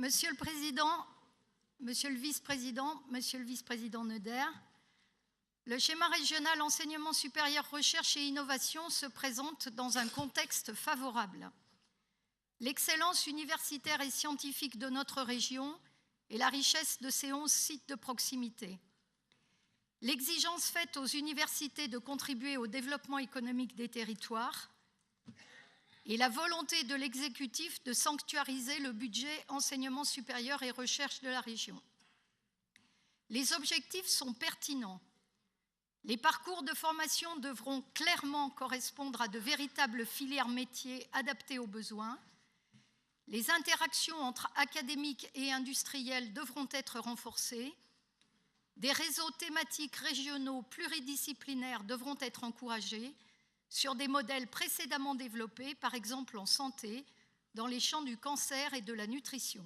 Monsieur le Président, Monsieur le Vice-président Neuder, le schéma régional enseignement supérieur, recherche et innovation se présente dans un contexte favorable. L'excellence universitaire et scientifique de notre région et la richesse de ses 11 sites de proximité. L'exigence faite aux universités de contribuer au développement économique des territoires et la volonté de l'exécutif de sanctuariser le budget enseignement supérieur et recherche de la région. Les objectifs sont pertinents. Les parcours de formation devront clairement correspondre à de véritables filières métiers adaptées aux besoins. Les interactions entre académiques et industriels devront être renforcées. Des réseaux thématiques régionaux pluridisciplinaires devront être encouragés sur des modèles précédemment développés, par exemple en santé, dans les champs du cancer et de la nutrition.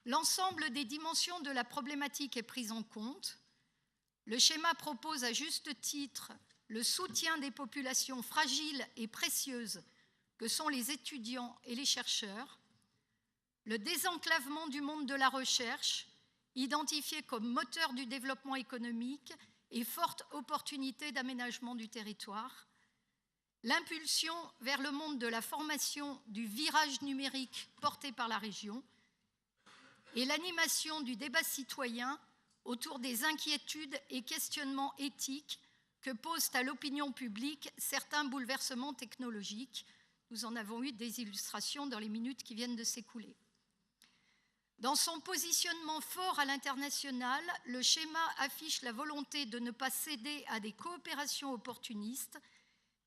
L'ensemble des dimensions de la problématique est prise en compte. Le schéma propose à juste titre le soutien des populations fragiles et précieuses que sont les étudiants et les chercheurs, le désenclavement du monde de la recherche, identifié comme moteur du développement économique et forte opportunité d'aménagement du territoire, l'impulsion vers le monde de la formation du virage numérique porté par la région et l'animation du débat citoyen autour des inquiétudes et questionnements éthiques que posent à l'opinion publique certains bouleversements technologiques. Nous en avons eu des illustrations dans les minutes qui viennent de s'écouler. Dans son positionnement fort à l'international, le schéma affiche la volonté de ne pas céder à des coopérations opportunistes,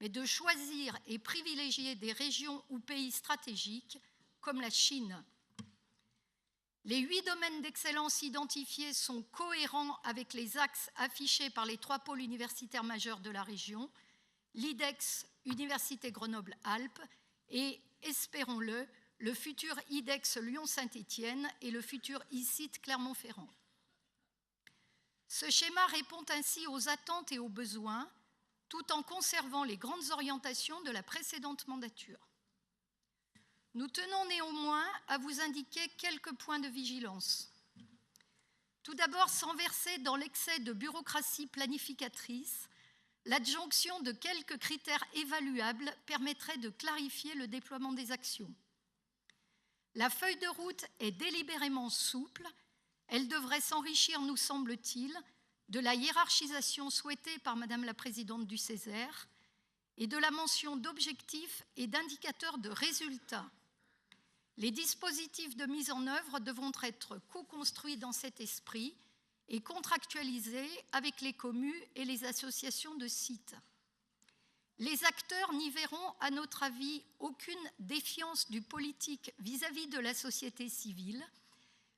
mais de choisir et privilégier des régions ou pays stratégiques comme la Chine. Les 8 domaines d'excellence identifiés sont cohérents avec les axes affichés par les 3 pôles universitaires majeurs de la région, l'IDEX Université Grenoble-Alpes et, espérons-le, le futur IDEX Lyon-Saint-Étienne et le futur ICIT Clermont-Ferrand. Ce schéma répond ainsi aux attentes et aux besoins, tout en conservant les grandes orientations de la précédente mandature. Nous tenons néanmoins à vous indiquer quelques points de vigilance. Tout d'abord, sans verser dans l'excès de bureaucratie planificatrice, l'adjonction de quelques critères évaluables permettrait de clarifier le déploiement des actions. La feuille de route est délibérément souple. Elle devrait s'enrichir, nous semble-t-il, de la hiérarchisation souhaitée par Madame la Présidente du Césaire et de la mention d'objectifs et d'indicateurs de résultats. Les dispositifs de mise en œuvre devront être co-construits dans cet esprit et contractualisés avec les communes et les associations de sites. Les acteurs n'y verront, à notre avis, aucune défiance du politique vis-à-vis de la société civile,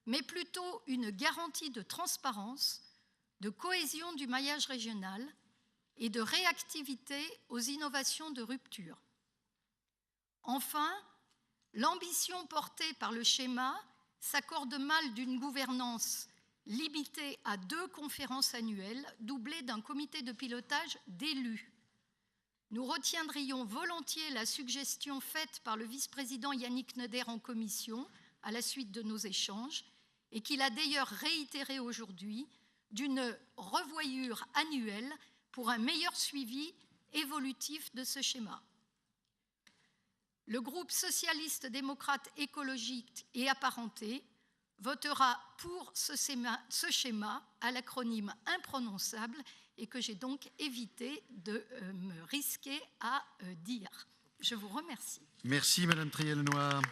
mais plutôt une garantie de transparence, de cohésion du maillage régional et de réactivité aux innovations de rupture. Enfin, l'ambition portée par le schéma s'accorde mal d'une gouvernance limitée à 2 conférences annuelles, doublée d'un comité de pilotage d'élus. Nous retiendrions volontiers la suggestion faite par le vice-président Yannick Neuder en commission, à la suite de nos échanges, et qu'il a d'ailleurs réitéré aujourd'hui, d'une revoyure annuelle pour un meilleur suivi évolutif de ce schéma. Le groupe socialiste, démocrate, écologique et apparenté votera pour ce schéma à l'acronyme imprononçable et que j'ai donc évité de me risquer à dire. Je vous remercie. Merci Madame Triel-Noir.